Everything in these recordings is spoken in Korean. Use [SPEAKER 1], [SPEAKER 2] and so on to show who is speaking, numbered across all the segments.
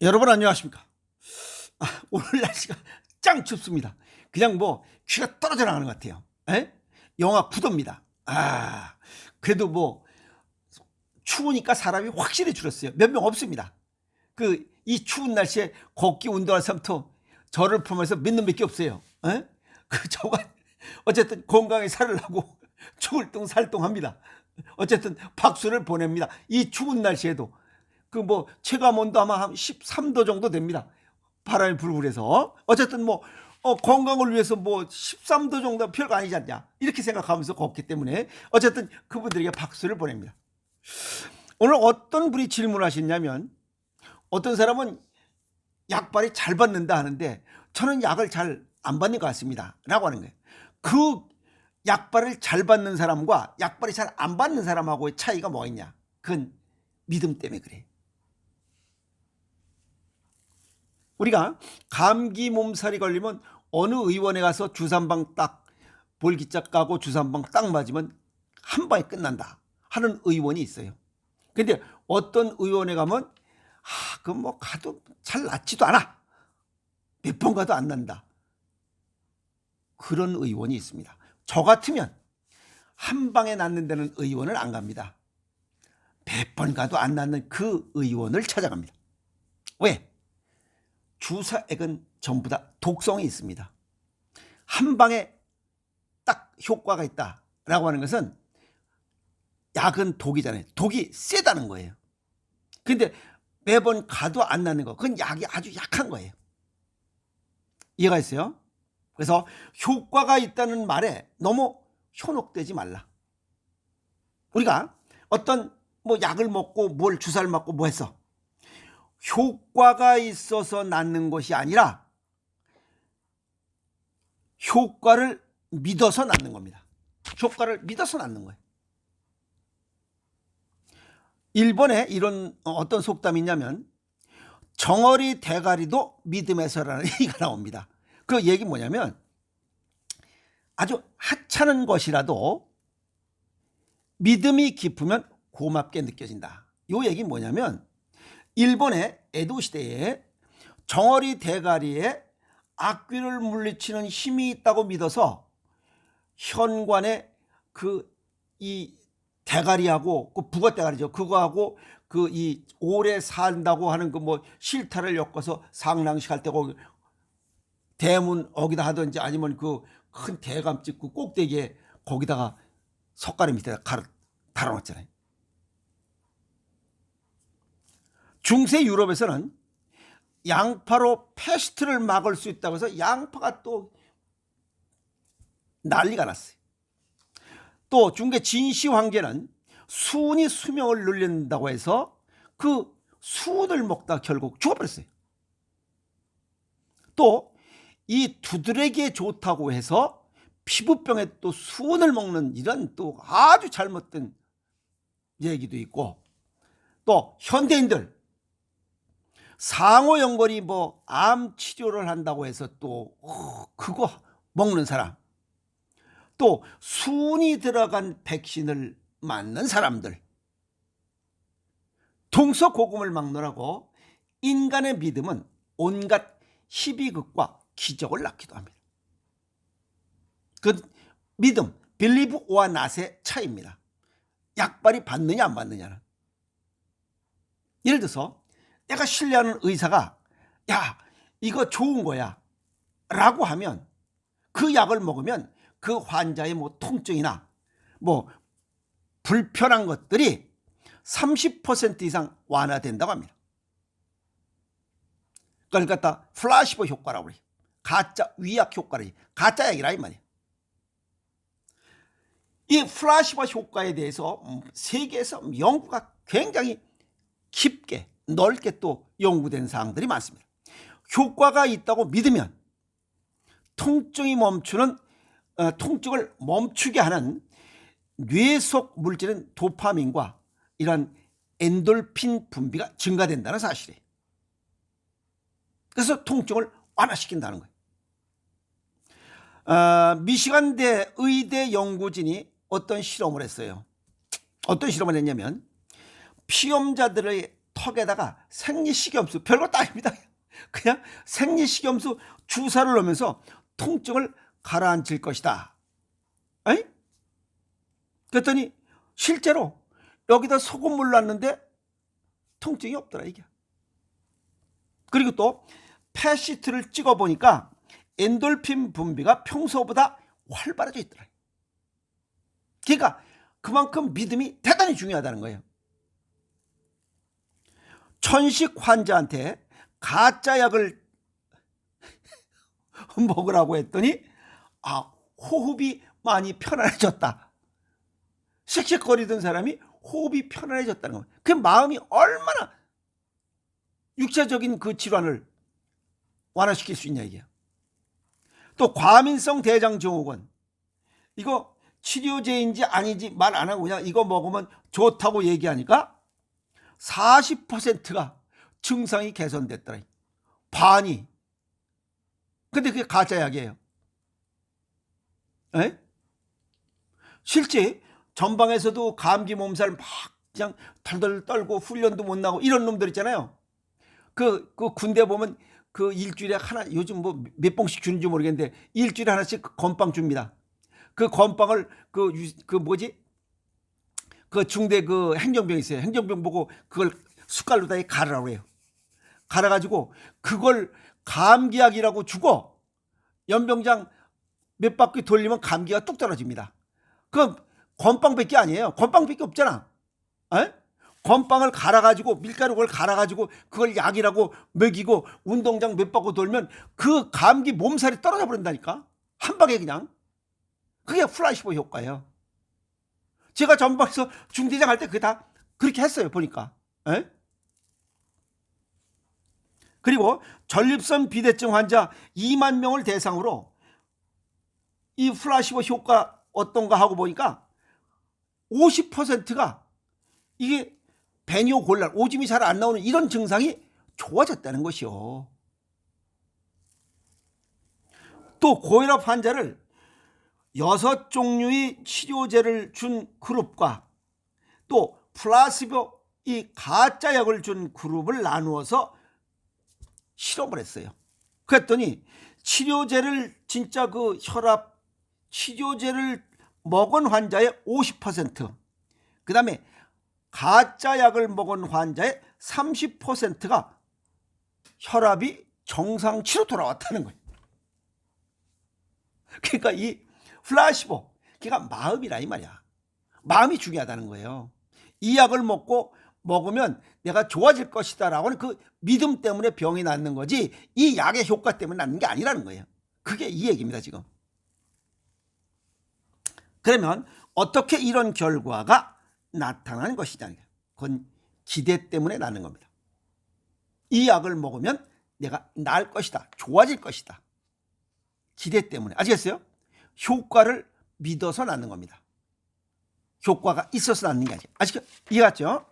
[SPEAKER 1] 여러분 안녕하십니까? 오늘 날씨가 짱 춥습니다. 그냥 뭐 귀가 떨어져 나가는 것 같아요. 에? 영하 9도입니다. 그래도 뭐 추우니까 사람이 확실히 줄었어요. 몇 명 없습니다. 이 추운 날씨에 걷기 운동할 사람도 저를 포함해서 몇 놈밖에 없어요. 에? 저가 어쨌든 건강에 살을 하고 추울 동 살동합니다. 어쨌든 박수를 보냅니다. 이 추운 날씨에도 체감 온도 아마 한 13도 정도 됩니다. 바람이 불고 어쨌든 건강을 위해서 13도 정도 별거 아니지 않냐 이렇게 생각하면서 걷기 때문에 어쨌든 그분들에게 박수를 보냅니다. 오늘 어떤 분이 질문하셨냐면 어떤 사람은 약발이 잘 받는다 하는데 저는 약을 잘 안 받는 것 같습니다 라고 하는 거예요. 그 약발을 잘 받는 사람과 약발이 잘 안 받는 사람하고의 차이가 뭐가 있냐, 그건 믿음 때문에 그래요. 우리가 감기 몸살이 걸리면 어느 의원에 가서 주사 한 방 딱 볼기짝 까고 주사 한 방 딱 맞으면 한 방에 끝난다 하는 의원이 있어요. 근데 어떤 의원에 가면 가도 잘 낫지도 않아, 몇 번 가도 안 난다, 그런 의원이 있습니다. 저 같으면 한 방에 낫는 데는 의원을 안 갑니다. 몇 번 가도 안 낫는 그 의원을 찾아갑니다. 왜? 주사액은 전부 다 독성이 있습니다. 한 방에 딱 효과가 있다라고 하는 것은 약은 독이잖아요. 독이 세다는 거예요. 근데 매번 가도 안 나는 거, 그건 약이 아주 약한 거예요. 이해가 있어요? 그래서 효과가 있다는 말에 너무 현혹되지 말라. 우리가 어떤 약을 먹고 뭘 주사를 맞고 뭐 했어? 효과가 있어서 낫는 것이 아니라 효과를 믿어서 낫는 겁니다. 효과를 믿어서 낫는 거예요. 일본에 이런 어떤 속담이 있냐면 정어리 대가리도 믿음에서라는 얘기가 나옵니다. 그 얘기 뭐냐면 아주 하찮은 것이라도 믿음이 깊으면 고맙게 느껴진다. 이 얘기 뭐냐면 일본의 에도 시대에 정어리 대가리에 악귀를 물리치는 힘이 있다고 믿어서 현관에 이 대가리하고 부거 대가리죠. 그거하고 이 오래 산다고 하는 실타를 엮어서 상랑식 할 때 거기 대문 어기다 하든지 아니면 큰 대감집 꼭대기에 거기다가 석가래 밑에다 달아놨잖아요. 중세 유럽에서는 양파로 패스트를 막을 수 있다고 해서 양파가 또 난리가 났어요. 또 중계 진시 황제는 수은이 수명을 늘린다고 해서 그 수은을 먹다 결국 죽어버렸어요. 또 이 두드러기에 좋다고 해서 피부병에 또 수은을 먹는 이런 또 아주 잘못된 얘기도 있고, 또 현대인들 상호연골이 암 치료를 한다고 해서 또 그거 먹는 사람, 또 수은이 들어간 백신을 맞는 사람들, 동서고금을 막론하고 인간의 믿음은 온갖 희비극과 기적을 낳기도 합니다. 그 믿음, believe or not의 차이입니다. 약발이 받느냐 안 받느냐는. 예를 들어서 내가 신뢰하는 의사가 야 이거 좋은 거야 라고 하면 그 약을 먹으면 그 환자의 통증이나 불편한 것들이 30% 이상 완화된다고 합니다. 그걸 갖다 플라시보 효과라고 그래요. 가짜 위약 효과를, 가짜 약이라 이 말이에요. 이 플라시보 효과에 대해서 세계에서 연구가 굉장히 깊게 넓게 또 연구된 사항들이 많습니다. 효과가 있다고 믿으면 통증이 통증을 멈추게 하는 뇌 속 물질인 도파민과 이런 엔돌핀 분비가 증가된다는 사실이에요. 그래서 통증을 완화시킨다는 거예요. 미시간대 의대 연구진이 어떤 실험을 했어요. 어떤 실험을 했냐면 피험자들의 턱에다가 생리식염수, 별것도 아닙니다. 그냥 생리식염수 주사를 놓으면서 통증을 가라앉힐 것이다. 에이? 그랬더니 실제로 여기다 소금물 놨는데 통증이 없더라 이게. 그리고 또 펫시트를 찍어보니까 엔돌핀 분비가 평소보다 활발해져 있더라. 그러니까 그만큼 믿음이 대단히 중요하다는 거예요. 천식 환자한테 가짜 약을 먹으라고 했더니 호흡이 많이 편안해졌다. 씩씩거리던 사람이 호흡이 편안해졌다는 거예요. 그 마음이 얼마나 육체적인 그 질환을 완화시킬 수 있냐 이게요. 또 과민성 대장 증후군, 이거 치료제인지 아닌지 말 안 하고 그냥 이거 먹으면 좋다고 얘기하니까 40%가 증상이 개선됐더라. 반이. 근데 그게 가짜 약이에요. 에? 실제 전방에서도 감기 몸살 막 그냥 덜덜 떨고 훈련도 못 나고 이런 놈들 있잖아요. 그 군대 보면 그 일주일에 하나, 요즘 뭐 몇 봉씩 주는지 모르겠는데 일주일에 하나씩 건빵 줍니다. 그 건빵을 그 중대 그 행정병 있어요. 행정병 보고 그걸 숟갈로 다 갈으라고 해요. 갈아가지고 그걸 감기약이라고 주고 연병장 몇 바퀴 돌리면 감기가 뚝 떨어집니다. 그 건빵밖에 아니에요. 건빵밖에 없잖아. 에? 건빵을 갈아가지고 밀가루 그걸 갈아가지고 그걸 약이라고 먹이고 운동장 몇 바퀴 돌면 그 감기 몸살이 떨어져 버린다니까. 한 방에 그냥. 그게 플라시보 효과예요. 제가 전방에서 중대장 할 때 그게 다 그렇게 했어요. 보니까. 에? 그리고 전립선 비대증 환자 2만 명을 대상으로 이 플라시보 효과 어떤가 하고 보니까 50%가 이게 배뇨곤란, 오줌이 잘 안 나오는 이런 증상이 좋아졌다는 것이요. 또 고혈압 환자를 6종류의 치료제를 준 그룹과 또 플라시보 이 가짜 약을 준 그룹을 나누어서 실험을 했어요. 그랬더니 치료제를 진짜 그 혈압 치료제를 먹은 환자의 50%, 그 다음에 가짜 약을 먹은 환자의 30%가 혈압이 정상치로 돌아왔다는 거예요. 그러니까 이 플라시보, 그러니까 마음이라 이 말이야. 마음이 중요하다는 거예요. 이 약을 먹으면 내가 좋아질 것이다 라고 하는 그 믿음 때문에 병이 낫는 거지 이 약의 효과 때문에 낫는 게 아니라는 거예요. 그게 이 얘기입니다 지금. 그러면 어떻게 이런 결과가 나타나는 것이냐. 그건 기대 때문에 나는 겁니다. 이 약을 먹으면 내가 나을 것이다. 좋아질 것이다. 기대 때문에. 아시겠어요? 효과를 믿어서 낳는 겁니다. 효과가 있어서 낳는 게 아니에요. 아시겠죠? 이해갔죠?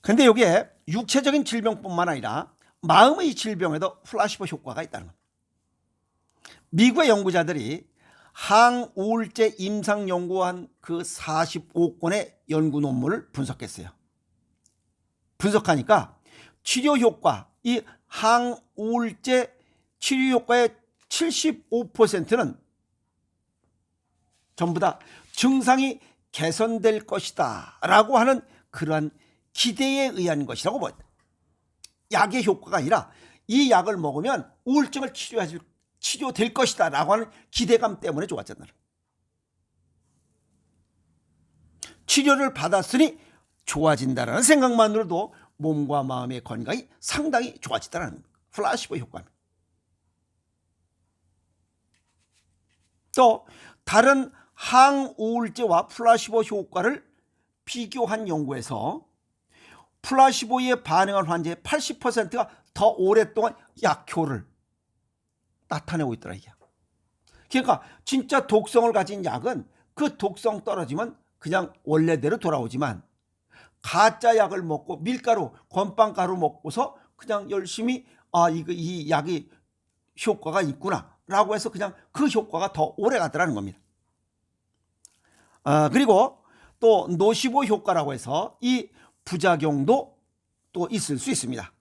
[SPEAKER 1] 근데 이게 육체적인 질병뿐만 아니라 마음의 질병에도 플라시보 효과가 있다는 겁니다. 미국의 연구자들이 항우울제 임상 연구한 그 45건의 연구 논문을 분석했어요. 분석하니까 치료 효과, 이 항우울제 치료 효과의 75%는 전부 다 증상이 개선될 것이다 라고 하는 그러한 기대에 의한 것이라고 봅니다. 약의 효과가 아니라 이 약을 먹으면 우울증을 치료될 것이다 라고 하는 기대감 때문에 좋았잖아요. 치료를 받았으니 좋아진다라는 생각만으로도 몸과 마음의 건강이 상당히 좋아지다라는 플라시보 효과입니다. 또 다른 항우울제와 플라시보 효과를 비교한 연구에서 플라시보에 반응한 환자의 80%가 더 오랫동안 약효를 나타내고 있더라 이게. 그러니까 진짜 독성을 가진 약은 그 독성 떨어지면 그냥 원래대로 돌아오지만 가짜 약을 먹고 밀가루, 건빵가루 먹고서 그냥 열심히 이 약이 효과가 있구나 라고 해서 그냥 그 효과가 더 오래 가더라는 겁니다. 그리고 또 노시보 효과라고 해서 이 부작용도 또 있을 수 있습니다.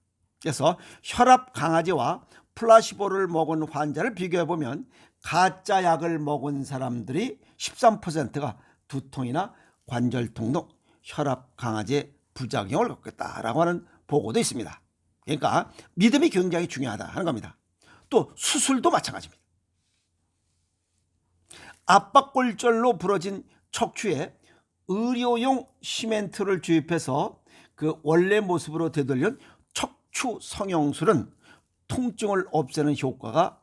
[SPEAKER 1] 그래서 혈압 강화제와 플라시보를 먹은 환자를 비교해 보면 가짜 약을 먹은 사람들이 13%가 두통이나 관절통 등 혈압 강화제 부작용을 겪었다라고 하는 보고도 있습니다. 그러니까 믿음이 굉장히 중요하다 하는 겁니다. 또 수술도 마찬가지입니다. 압박골절로 부러진 척추에 의료용 시멘트를 주입해서 그 원래 모습으로 되돌린 척추 성형술은 통증을 없애는 효과가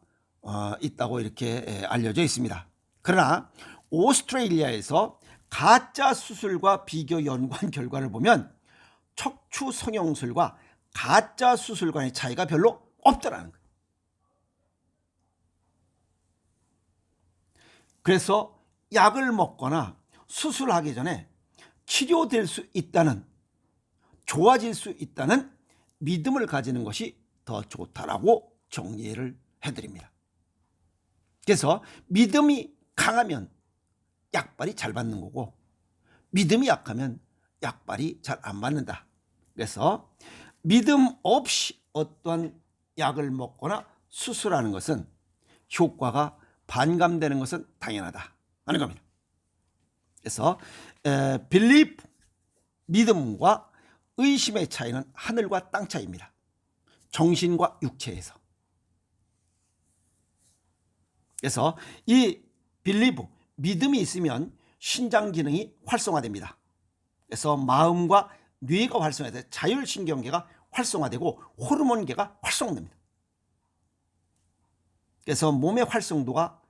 [SPEAKER 1] 있다고 이렇게 알려져 있습니다. 그러나 오스트레일리아에서 가짜 수술과 비교 연구한 결과를 보면 척추 성형술과 가짜 수술 간의 차이가 별로 없더라는 거예요. 그래서 약을 먹거나 수술하기 전에 치료될 수 있다는, 좋아질 수 있다는 믿음을 가지는 것이 더 좋다라고 정리를 해드립니다. 그래서 믿음이 강하면 약발이 잘 받는 거고, 믿음이 약하면 약발이 잘 안 받는다. 그래서 믿음 없이 어떠한 약을 먹거나 수술하는 것은 효과가 반감되는 것은 당연하다 하는 겁니다. 그래서 belief, 믿음과 의심의 차이는 하늘과 땅 차이입니다. 정신과 육체에서. 그래서 이 believe, 믿음이 있으면 신장 기능이 활성화됩니다. 그래서 마음과 뇌가 활성화돼 자율신경계가 활성화되고 호르몬계가 활성화됩니다. 그래서 몸의 활성도가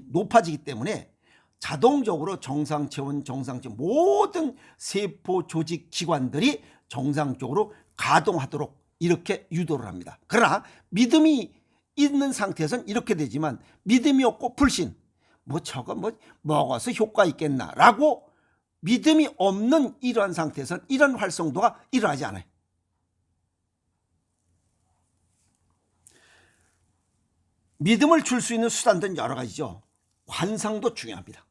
[SPEAKER 1] 높아지기 때문에 자동적으로 정상체온, 정상체온 모든 세포 조직 기관들이 정상적으로 가동하도록 이렇게 유도를 합니다. 그러나 믿음이 있는 상태에서는 이렇게 되지만 믿음이 없고 불신, 저거 먹어서 효과 있겠나 라고 믿음이 없는 이러한 상태에서는 이런 활성도가 일어나지 않아요. 믿음을 줄 수 있는 수단들은 여러 가지죠. 관상도 중요합니다.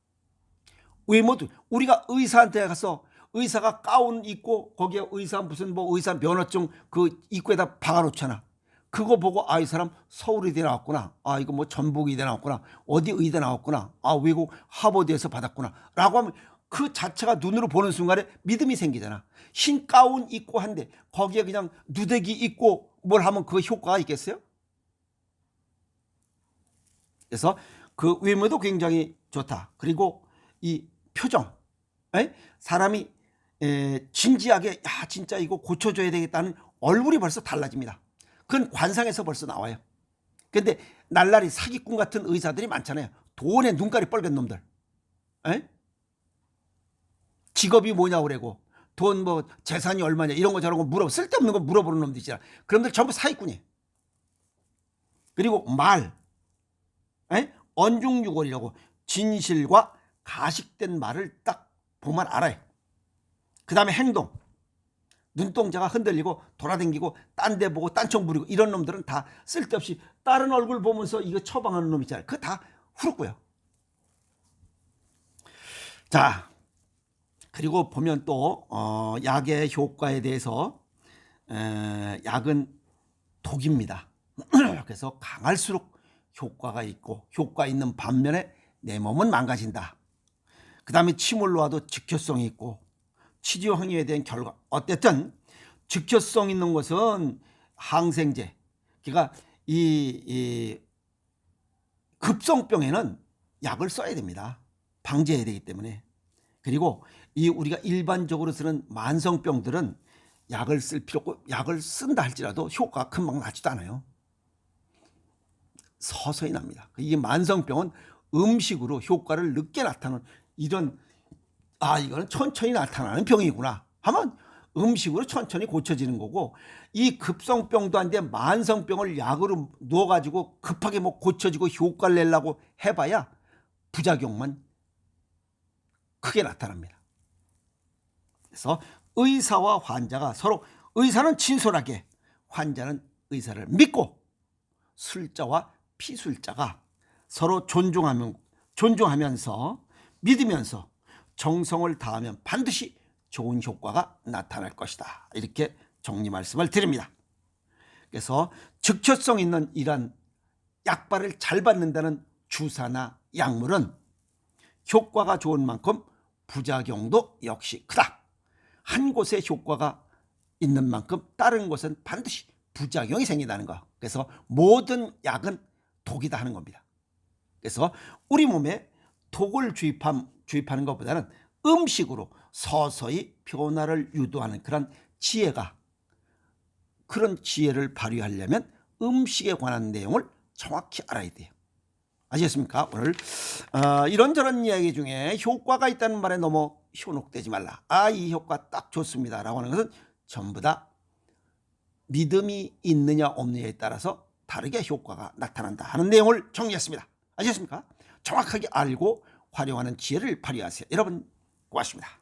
[SPEAKER 1] 외모도, 우리가 의사한테 가서 의사가 가운 입고 거기에 의사 무슨 의사 면허증 그 입구에다 박아놓잖아. 그거 보고 이 사람 서울의대 나왔구나, 이거 전북의대 나왔구나, 어디 의대 나왔구나, 외국 하버드에서 받았구나 라고 하면 그 자체가 눈으로 보는 순간에 믿음이 생기잖아. 흰 가운 입고 한데 거기에 그냥 누더기 입고 뭘 하면 그 효과가 있겠어요? 그래서 그 외모도 굉장히 좋다. 그리고 이 표정, 사람이 진지하게 진짜 이거 고쳐줘야 되겠다는 얼굴이 벌써 달라집니다. 그건 관상에서 벌써 나와요. 근데 날라리 사기꾼 같은 의사들이 많잖아요. 돈에 눈깔이 빨간 놈들. 직업이 뭐냐고 그러고 돈 재산이 얼마냐 이런 거 저런 거 쓸데없는 거 물어보는 놈들 있잖아. 그런들 전부 사기꾼이에요. 그리고 말, 언중유골이라고 진실과 가식된 말을 딱 보면 알아요. 그 다음에 행동, 눈동자가 흔들리고 돌아다니고 딴 데 보고 딴청 부리고 이런 놈들은 다 쓸데없이 다른 얼굴 보면서 이거 처방하는 놈 있잖아요. 그거 다 후루고요. 자, 그리고 보면 또 약의 효과에 대해서 약은 독입니다. 그래서 강할수록 효과가 있고 효과 있는 반면에 내 몸은 망가진다. 그 다음에 침을 놓아도 즉효성이 있고 치료 행위에 대한 결과, 어쨌든 즉효성 있는 것은 항생제, 그러니까 이 급성병에는 약을 써야 됩니다. 방지해야 되기 때문에. 그리고 이 우리가 일반적으로 쓰는 만성병들은 약을 쓸 필요 없고 약을 쓴다 할지라도 효과가 금방 나지도 않아요. 서서히 납니다. 이게 만성병은 음식으로 효과를 늦게 나타나는 이런 이거는 천천히 나타나는 병이구나 하면 음식으로 천천히 고쳐지는 거고, 이 급성병도 한데 만성병을 약으로 넣어가지고 급하게 고쳐지고 효과를 내려고 해봐야 부작용만 크게 나타납니다. 그래서 의사와 환자가 서로, 의사는 진솔하게, 환자는 의사를 믿고, 술자와 피술자가 서로 존중하면서 믿으면서 정성을 다하면 반드시 좋은 효과가 나타날 것이다. 이렇게 정리 말씀을 드립니다. 그래서 즉효성 있는 이런 약발을 잘 받는다는 주사나 약물은 효과가 좋은 만큼 부작용도 역시 크다. 한 곳에 효과가 있는 만큼 다른 곳은 반드시 부작용이 생긴다는 거. 그래서 모든 약은 독이다 하는 겁니다. 그래서 우리 몸에 독을 주입하는 것보다는 음식으로 서서히 변화를 유도하는 그런 지혜를 발휘하려면 음식에 관한 내용을 정확히 알아야 돼요. 아시겠습니까? 오늘 이런저런 이야기 중에 효과가 있다는 말에 너무 현혹되지 말라. 이 효과 딱 좋습니다 라고 하는 것은 전부 다 믿음이 있느냐 없느냐에 따라서 다르게 효과가 나타난다 하는 내용을 정리했습니다. 아시겠습니까? 정확하게 알고 활용하는 지혜를 발휘하세요. 여러분 고맙습니다.